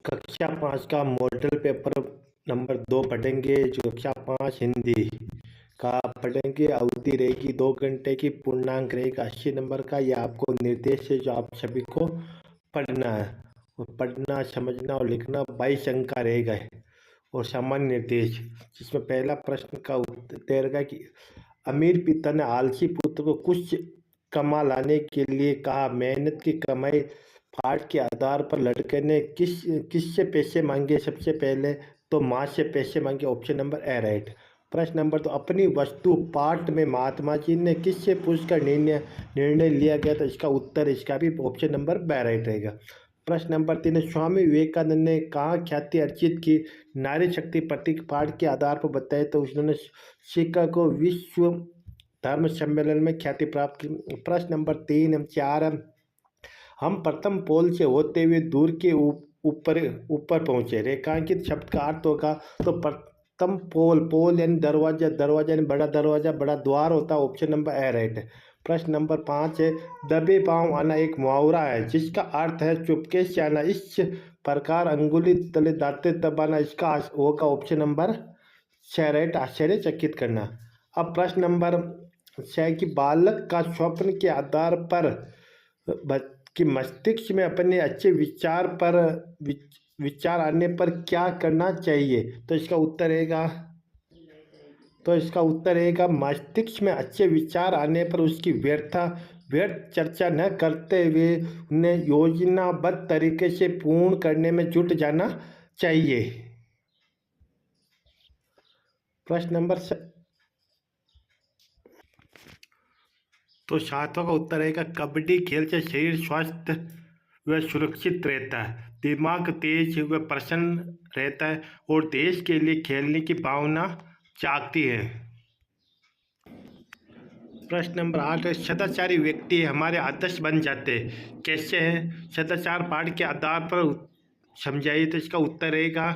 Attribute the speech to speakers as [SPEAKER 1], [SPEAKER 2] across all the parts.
[SPEAKER 1] कक्षा 5 का model paper number 2 पढ़ेंगे। जो कक्षा 5 हिंदी का पढ़ेंगे। अवधि रहेगी 2 घंटे की। पूर्णांक रहेगा 80 नंबर का। यह आपको निर्देश है जो आप सभी को पढ़ना है। और पढ़ना, समझना और लिखना 22 अंक का रहेगा। और सामान्य निर्देश, जिसमें पहला प्रश्न का उत्तर रहेगा कि अमीर पिता ने आलसी पुत्र को कुछ कमा लाने के लिए कहा। मेहनत की कमाई पाठ के आधार पर लड़के ने किससे पैसे मांगे? सबसे पहले तो माँ से पैसे मांगे। Option number A right. प्रश्न नंबर 2, अपनी वस्तु पाठ में महात्मा जी ने किससे पूछकर निर्णय लिया गया? तो इसका उत्तर, इसका भी ऑप्शन नंबर बी राइट रहेगा। प्रश्न नंबर 3, स्वामी विवेकानंद ने कहाँ ख्याति अर्जित की? नारी शक्ति प्रतीक पाठ के आधार पर बताए तो उन्होंने शिकागो विश्व धर्म सम्मेलन में ख्याति प्राप्त की। प्रश्न नंबर 3 4, हम प्रथम पोल से होते हुए दूर के ऊपर पहुंचे। रेखांकित शब्द का अर्थ होगा तो प्रथम पोल यानी दरवाजा, दरवाजा यानी बड़ा दरवाजा, बड़ा द्वार होता है। ऑप्शन नंबर ए राइट है। प्रश्न नंबर 5 है, दबे पांव आना एक मुहावरा है जिसका अर्थ है चुपके से आना। इस प्रकार अंगुली तले दांते दबाना, इसका होगा ऑप्शन नंबर 6 राइट, आश्चर्यचकित करना। अब प्रश्न नंबर 6 कि बालक का स्वप्न के आधार पर कि मस्तिष्क में अपने अच्छे विचार आने पर क्या करना चाहिए? तो इसका उत्तर रहेगा मस्तिष्क में अच्छे विचार आने पर उसकी व्यर्थ चर्चा न करते हुए उन्हें योजनाबद्ध तरीके से पूर्ण करने में जुट जाना चाहिए। प्रश्न नंबर तो 7वां का उत्तर रहेगा कबड्डी खेल से शरीर स्वस्थ व सुरक्षित रहता है, दिमाग तेज व प्रसन्न रहता है और देश के लिए खेलने की भावना जागती है। प्रश्न नंबर 8 है, सदाचारी व्यक्ति हमारे आदर्श बन जाते कैसे हैं? सदाचार पाठ के आधार पर समझाइए। तो इसका उत्तर रहेगा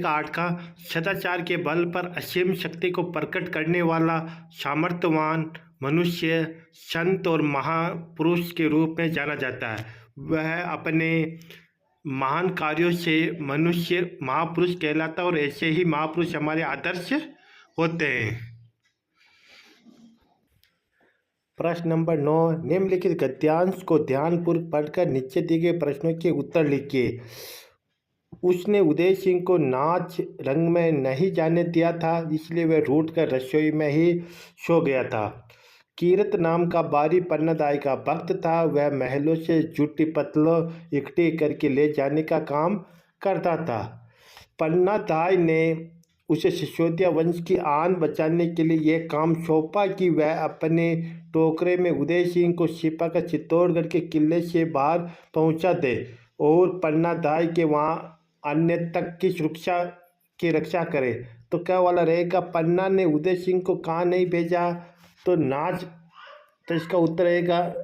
[SPEAKER 1] 8 का, सदाचार के बल पर असीम शक्ति को प्रकट करने वाला सामर्थ्यवान मनुष्य संत और महापुरुष के रूप में जाना जाता है। वह अपने महान कार्यों से मनुष्य महापुरुष कहलाता है और ऐसे ही महापुरुष हमारे आदर्श होते हैं। प्रश्न नंबर 9, निम्नलिखित गद्यांश को ध्यानपूर्वक पढ़कर नीचे दिए गए प्रश्नों के उत्तर लिखिए। उसने उदय सिंह को नाच रंग में नहीं जाने दिया था, इसलिए वह रूठ कर रसोई में ही सो गया था। कीरत नाम का बारी पन्नादाई का भक्त था। वह महलों से जूठी पत्तलों इकट्ठी करके ले जाने का काम करता था। पन्नादाई ने उसे सिसोदिया वंश की आन बचाने के लिए यह काम सौंपा कि वह अपने टोकरे में उदय सिंह को छिपाकर चित्तौड़गढ़ के किले से बाहर पहुंचा दे और पन्नादाई के वहाँ अन्य तक की सुरक्षा की रक्षा करे। तो क्या वाला रहेगा? पन्ना ने उदय सिंह को कहाँ नहीं भेजा? तो इसका उत्तर रहेगा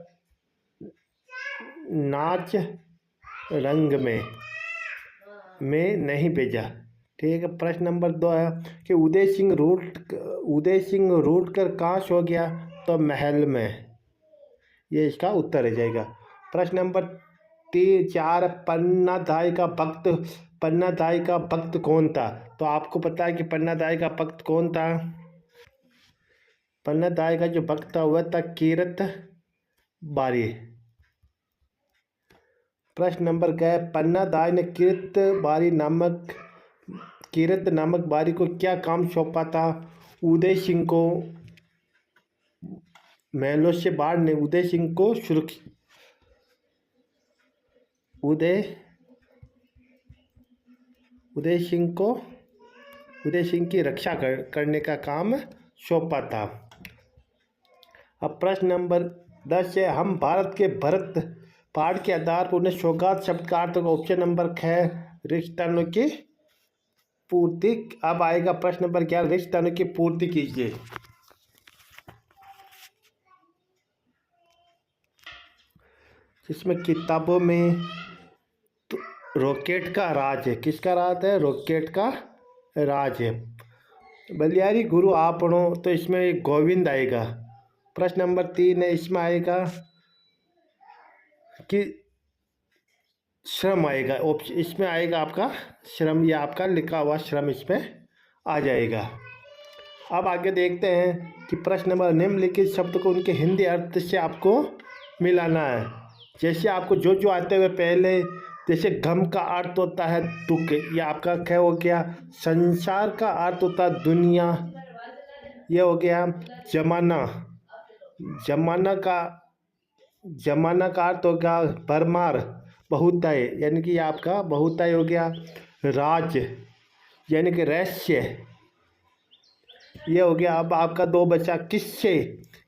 [SPEAKER 1] नाच रंग में नहीं भेजा। ठीक है। प्रश्न नंबर 2 है कि उदय सिंह रूठ कर कहाँ सो गया? तो महल में। ये इसका उत्तर रह जाएगा। प्रश्न नंबर 4, पन्नादाई का भक्त कौन था? तो आपको पता है कि पन्नादाई का भक्त कौन था? पन्नादाई का जो भक्त था वह था कीरत बारी। प्रश्न नंबर 1, पन्नादाई ने कीरत नामक बारी को क्या काम सौंपा था? उदय सिंह को महलों से बाहर ने उदय सिंह की रक्षा करने का काम सौंपा था। अब प्रश्न नंबर 10 है, हम भारत के भरत पहाड़ के आधार पर उन्हें सौगात शब्द का अर्थ होगा। ऑप्शन नंबर 6 रिश्तानों की पूर्ति। अब आएगा प्रश्न नंबर 11, रिश्तानों की पूर्ति कीजिए। जिसमें किताबों में तो रॉकेट का राज है। किसका राज है? रॉकेट का राज है। बलियारी गुरु आपनो, तो इसमें गोविंद आएगा। प्रश्न नंबर 3 है, इसमें आएगा कि श्रम आएगा। ऑप्शन इसमें आएगा आपका श्रम, या आपका लिखा हुआ श्रम इसमें आ जाएगा। अब आगे देखते हैं कि प्रश्न नंबर, निम्नलिखित शब्द को उनके हिंदी अर्थ से आपको मिलाना है। जैसे आपको जो जो आते हुए पहले, जैसे गम का अर्थ होता है दुख, ये आपका क्या हो गया। संसार का अर्थ होता है दुनिया, ये हो गया। जमाना, जमाना का अर्थ हो गया भरमार, बहुताय, यानी कि आपका बहुताय हो गया। राज यानी कि रहस्य, ये हो गया। अब आपका दो बचा किस्से,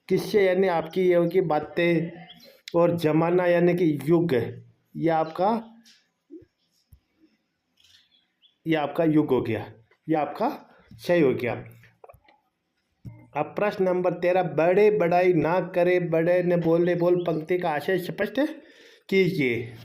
[SPEAKER 1] किस्से यानी आपकी ये होगी बातें। और जमाना यानी कि युग, ये आपका युग हो गया, ये आपका सही हो गया। अब प्रश्न नंबर 13, बड़े बड़ाई ना करे, बड़े ने बोले बोल पंक्ति का आशय स्पष्ट कीजिए।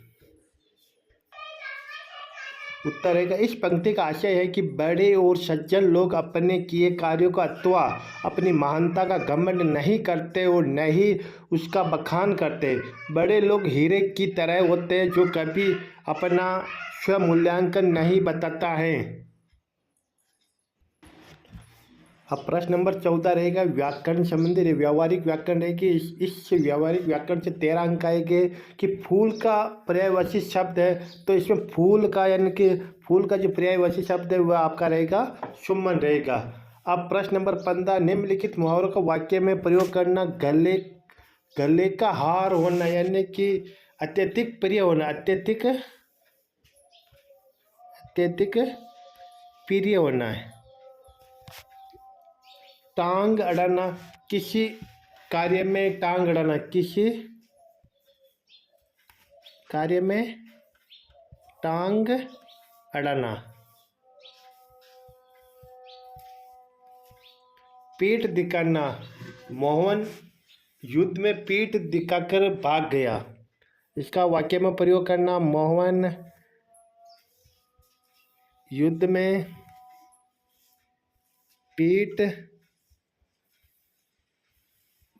[SPEAKER 1] उत्तर है इस पंक्ति का आशय है कि बड़े और सज्जन लोग अपने किए कार्यों का अथवा अपनी महानता का घमंड नहीं करते और न ही उसका बखान करते। बड़े लोग हीरे की तरह होते हैं जो कभी अपना स्वमूल्यांकन नहीं बताता है। अब प्रश्न नंबर 14 रहेगा व्याकरण संबंधी व्यावहारिक व्याकरण रहेगी। इस व्यावहारिक व्याकरण से 13 अंक आएंगे कि फूल का पर्यायवाची शब्द है, तो इसमें फूल का यानी कि फूल का जो पर्यायवाची शब्द है वह आपका रहेगा सुमन रहेगा। अब प्रश्न नंबर 15, निम्नलिखित मुहावरों का वाक्य में प्रयोग करना। गले का हार होना यानी कि अत्यधिक प्रिय होना, अत्यधिक प्रिय होना है। टांग अड़ाना, किसी कार्य में टांग अड़ाना, किसी कार्य में टांग अड़ाना। पीठ दिखाना, मोहन युद्ध में पीठ दिखाकर भाग गया। इसका वाक्य में प्रयोग करना। मोहन युद्ध में पीठ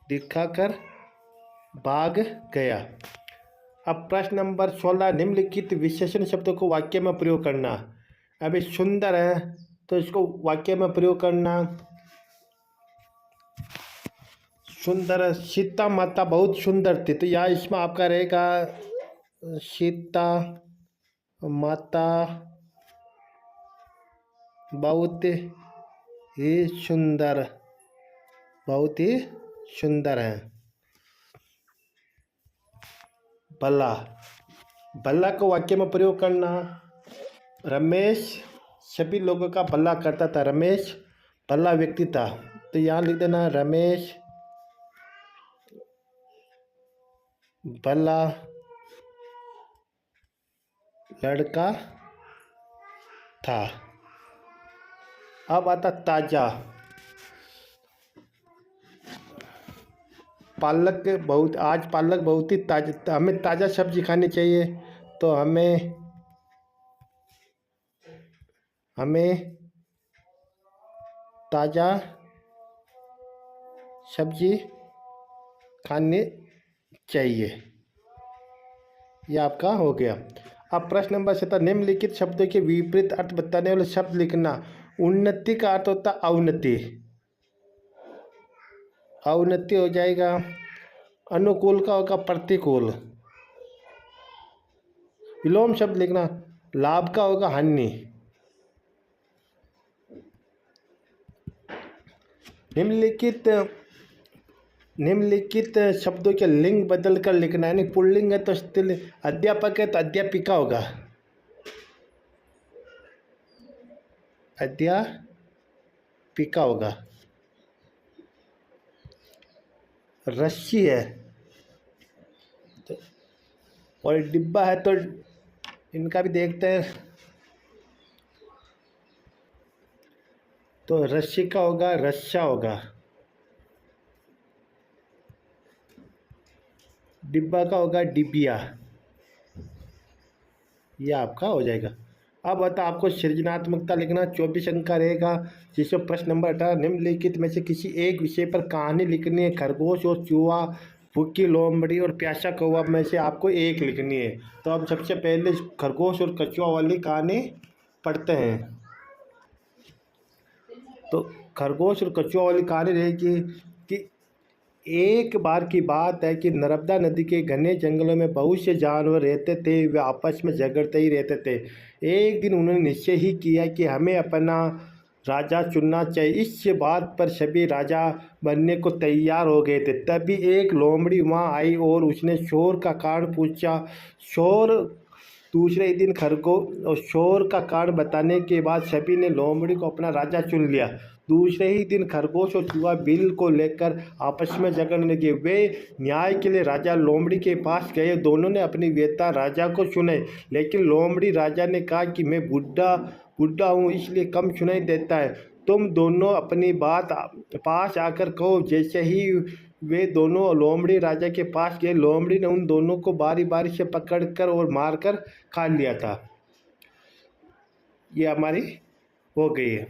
[SPEAKER 1] दिखाकर भाग गया। अब प्रश्न नंबर 16, निम्नलिखित विशेषण शब्दों को वाक्य में प्रयोग करना। अभी सुंदर है तो इसको वाक्य में प्रयोग करना। सुंदर, सीता माता बहुत सुंदर थी, तो यहाँ इसमें आपका रहेगा सीता माता बहुत ही सुंदर, बहुत ही सुंदर है। भला, भला को वाक्य में प्रयोग करना। रमेश सभी लोगों का भला करता था, रमेश भला व्यक्ति था, तो यहाँ लिख देना रमेश भला लड़का था। अब आता ताजा, पालक बहुत, आज पालक बहुत ही ताजा, हमें ताज़ा सब्जी खानी चाहिए, तो हमें ताज़ा सब्जी खानी चाहिए, ये आपका हो गया। अब प्रश्न नंबर 17, निम्नलिखित शब्दों के विपरीत अर्थ बताने वाले शब्द लिखना। उन्नति का अर्थ होता अवनति, अवनति हो जाएगा। अनुकूल का होगा प्रतिकूल। विलोम शब्द लिखना, लाभ का होगा हानि। निम्नलिखित शब्दों के लिंग बदल कर लिखना, यानी पुल्लिंग है तो स्त्रीलिंग, अध्यापक है तो अध्यापिका होगा, अध्यापिका होगा। रस्सी है और डिब्बा है तो इनका भी देखते हैं, तो रस्सी का होगा रस्सा होगा, डिब्बा का होगा डिबिया, यह आपका हो जाएगा। अब बता आपको सृजनात्मकता लिखना, 24 अंक का रहेगा, जिसमें प्रश्न नंबर 18, निम्नलिखित में से किसी एक विषय पर कहानी लिखनी है। खरगोश और चूहा भूखी लोमड़ी और प्यासा कौवा में से आपको एक लिखनी है। तो हम सबसे पहले खरगोश और कछुआ वाली कहानी पढ़ते हैं। तो खरगोश और कछुआ वाली कहानी रहेगी कि एक बार की बात है कि नर्मदा नदी के घने जंगलों में बहुत से जानवर रहते थे। वे आपस में झगड़ते ही रहते थे। एक दिन उन्होंने निश्चय ही किया कि हमें अपना राजा चुनना चाहिए। इस बात पर सभी राजा बनने को तैयार हो गए थे। तभी एक लोमड़ी वहाँ आई और उसने शोर का कारण पूछा। शोर दूसरे ही दिन खरगोश और शोर का कारण बताने के बाद सभी ने लोमड़ी को अपना राजा चुन लिया। दूसरे ही दिन खरगोश और चूहा बिल को लेकर आपस में झगड़ने लगे। वे न्याय के लिए राजा लोमड़ी के पास गए। दोनों ने अपनी व्यथा राजा को सुनाई, लेकिन लोमड़ी राजा ने कहा कि मैं बुढ़ा हूँ, इसलिए कम सुनाई देता है। तुम दोनों अपनी बात पास आकर कहो। जैसे ही वे दोनों लोमड़ी राजा के पास गए, लोमड़ी ने उन दोनों को बारी बारी से पकड़कर और मारकर खा लिया था। ये हमारी हो गई है।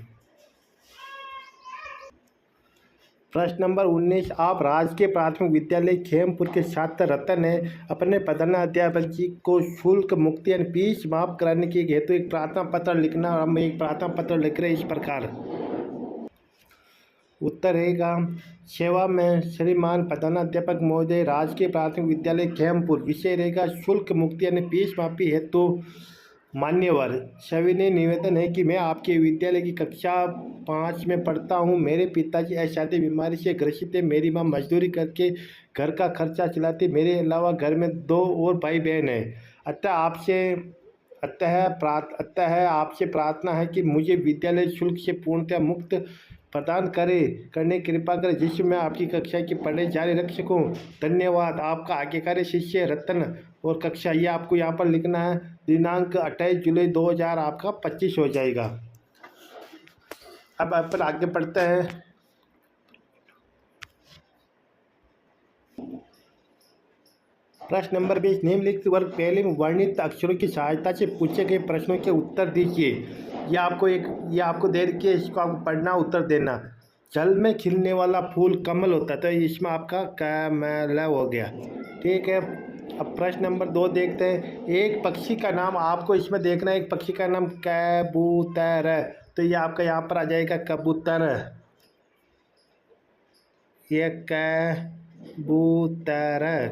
[SPEAKER 1] प्रश्न नंबर 19, आप राजकीय प्राथमिक विद्यालय खेमपुर के छात्र रतन है। अपने प्रधानाध्यापक जी को शुल्क मुक्ति यानी फीस माफ कराने के हेतु एक प्रार्थना पत्र लिखना। हम एक प्रार्थना पत्र लिख रहे हैं इस प्रकार। उत्तर रहेगा सेवा में श्रीमान प्रधानाध्यापक महोदय, राजकीय प्राथमिक विद्यालय खेमपुर। विषय रहेगा शुल्क मुक्ति यानी फीस माफी हेतु मान्यवर सविनय निवेदन है कि मैं आपके विद्यालय की कक्षा 5 में पढ़ता हूँ। मेरे पिताजी असाध्य बीमारी से ग्रसित है। मेरी माँ मजदूरी करके घर का खर्चा चलाती। मेरे अलावा घर में 2 और भाई बहन हैं। अतः आपसे प्रार्थना है कि मुझे विद्यालय शुल्क से पूर्णतः मुक्त प्रदान करने की कृपा करें, जिससे मैं आपकी कक्षा की पढ़ाई जारी रख सकूं। धन्यवाद। आपका आज्ञाकारी शिष्य रतन। और कक्षा ये आपको यहाँ पर लिखना है। दिनांक 28 जुलाई 2000 आपका 25 हो जाएगा। अब अपन आगे पढ़ते हैं। प्रश्न नंबर 20, निम्नलिखित वर्ग पहले में वर्णित अक्षरों की सहायता से पूछे गए प्रश्नों के उत्तर दीजिए। ये आपको दे रखी है, इसको आपको पढ़ना, उत्तर देना। जल में खिलने वाला फूल कमल होता है, तो इसमें आपका कमल हो गया। ठीक है। अब प्रश्न नंबर 2 देखते हैं। एक पक्षी का नाम आपको इसमें देखना है। एक पक्षी का नाम कबूतर है, तो ये आपका यहाँ पर आ जाएगा कबूतर। ये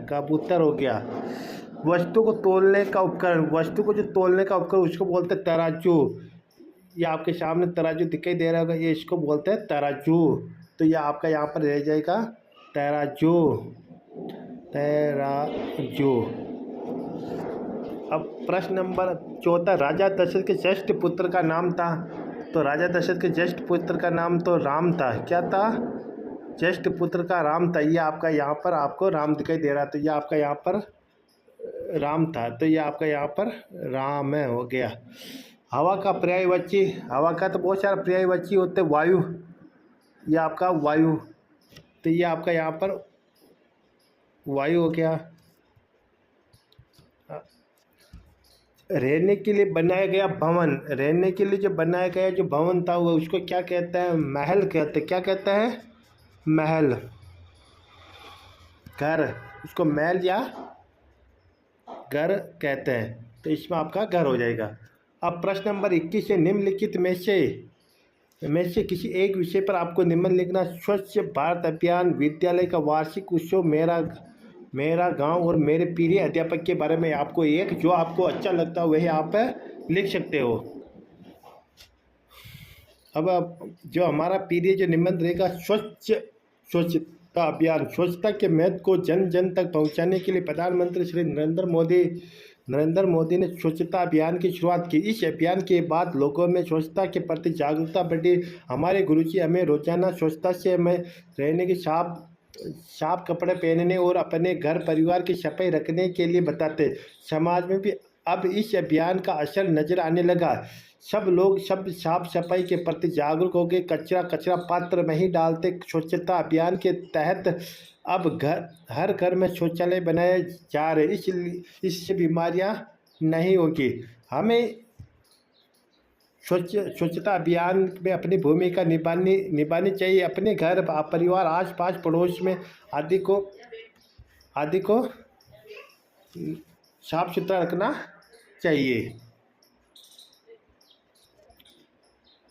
[SPEAKER 1] कबूतर हो गया। वस्तु को तोलने का उपकरण, वस्तु को जो तोलने का उपकरण उसको बोलते हैं तराजू। ये आपके सामने तराजू दिखाई दे रहा होगा, ये इसको बोलते हैं तराजू। तो ये आपका यहाँ पर रह जाएगा तराजू। अब प्रश्न नंबर 14, राजा दशरथ के ज्येष्ठ पुत्र का नाम था। तो राजा दशरथ के ज्येष्ठ पुत्र का नाम तो राम था। क्या था? ज्येष्ठ पुत्र का राम था। ये आपका यहाँ पर आपको राम दिखाई दे रहा, तो ये आपका यहाँ पर राम था, तो ये आपका यहाँ पर राम है, हो गया। हवा का पर्यायवाची, हवा का तो बहुत सारा पर्यायवाची होते हैं। वायु, ये आपका वायु, तो ये आपका यहाँ पर वायु हो गया। रहने के लिए बनाया गया भवन, रहने के लिए जो बनाया गया जो भवन था वो उसको क्या कहते हैं? महल कहते हैं। क्या कहते हैं? महल। घर, उसको महल या घर कहते हैं, तो इसमें आपका घर हो जाएगा। अब प्रश्न नंबर 21 है, निम्नलिखित में से किसी एक विषय पर आपको निम्न लिखना। स्वच्छ भारत अभियान, विद्यालय का वार्षिक उत्सव, मेरा गांव और मेरे प्रिय अध्यापक के बारे में आपको एक जो आपको अच्छा लगता है वही आप लिख सकते हो। अब जो हमारा प्रिय जो निबंध रहेगा, स्वच्छता अभियान। स्वच्छता के महत्व को जन जन तक पहुंचाने के लिए प्रधानमंत्री श्री नरेंद्र मोदी ने स्वच्छता अभियान की शुरुआत की। इस अभियान के बाद लोगों में स्वच्छता के प्रति जागरूकता बढ़ी। हमारे गुरुजी हमें रोजाना स्वच्छता से हमें रहने की साफ कपड़े पहनने और अपने घर परिवार की सफाई रखने के लिए बताते। समाज में भी अब इस अभियान का असर नजर आने लगा। सब लोग साफ सफाई के प्रति जागरूक हो गए। कचरा पात्र में ही डालते। स्वच्छता अभियान के तहत अब हर घर में शौचालय बनाए जा रहे, इससे बीमारियां नहीं होगी। हमें स्वच्छता अभियान में अपनी भूमिका निभानी चाहिए। अपने घर परिवार आस पास पड़ोस में आदि को आदि को साफ सुथरा रखना चाहिए।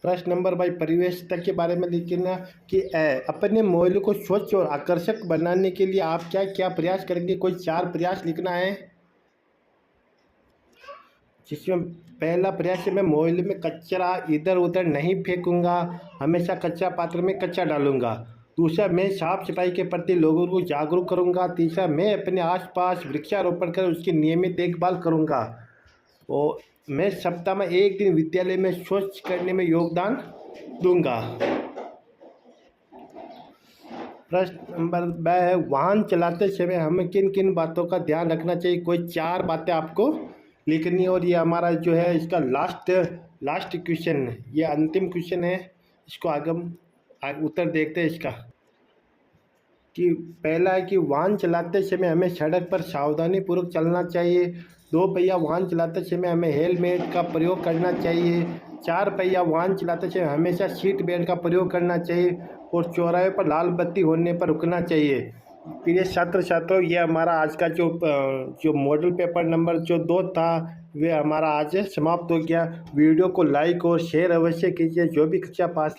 [SPEAKER 1] प्रश्न नंबर भाई परिवेशता के बारे में लिखना कि अपने मोबाइल को स्वच्छ और आकर्षक बनाने के लिए आप क्या क्या प्रयास करेंगे। कोई 4 प्रयास लिखना है, जिसमें पहला प्रयास है मैं मोबाइल में कचरा इधर उधर नहीं फेंकूंगा, हमेशा कच्चा पात्र में कचरा डालूंगा। दूसरा, मैं साफ सफाई के प्रति लोगों को जागरूक करूंगा। तीसरा, मैं अपने आसपास वृक्षारोपण कर उसकी नियमित देखभाल करूंगा। और मैं सप्ताह में 1 दिन विद्यालय में स्वच्छ करने में योगदान दूंगा। प्रश्न नंबर 2 है वाहन चलाते समय हमें किन किन बातों का ध्यान रखना चाहिए। कोई 4 बातें आपको लिखनी है। और ये हमारा जो है इसका लास्ट क्वेश्चन, ये अंतिम क्वेश्चन है। इसको आगे हम उत्तर देखते हैं इसका। कि पहला है कि वाहन चलाते समय हमें सड़क पर सावधानी पूर्वक चलना चाहिए। 2 पहिया वाहन चलाते समय हमें हेलमेट का प्रयोग करना चाहिए। 4 पहिया वाहन चलाते समय हमेशा सीट बेल्ट का प्रयोग करना चाहिए। और चौराहे पर लाल बत्ती होने पर रुकना चाहिए। प्रिय छात्र छात्रों, ये हमारा आज का जो मॉडल पेपर नंबर जो 2 था वे हमारा आज समाप्त हो गया। वीडियो को लाइक और शेयर अवश्य कीजिए। जो भी कक्षा पास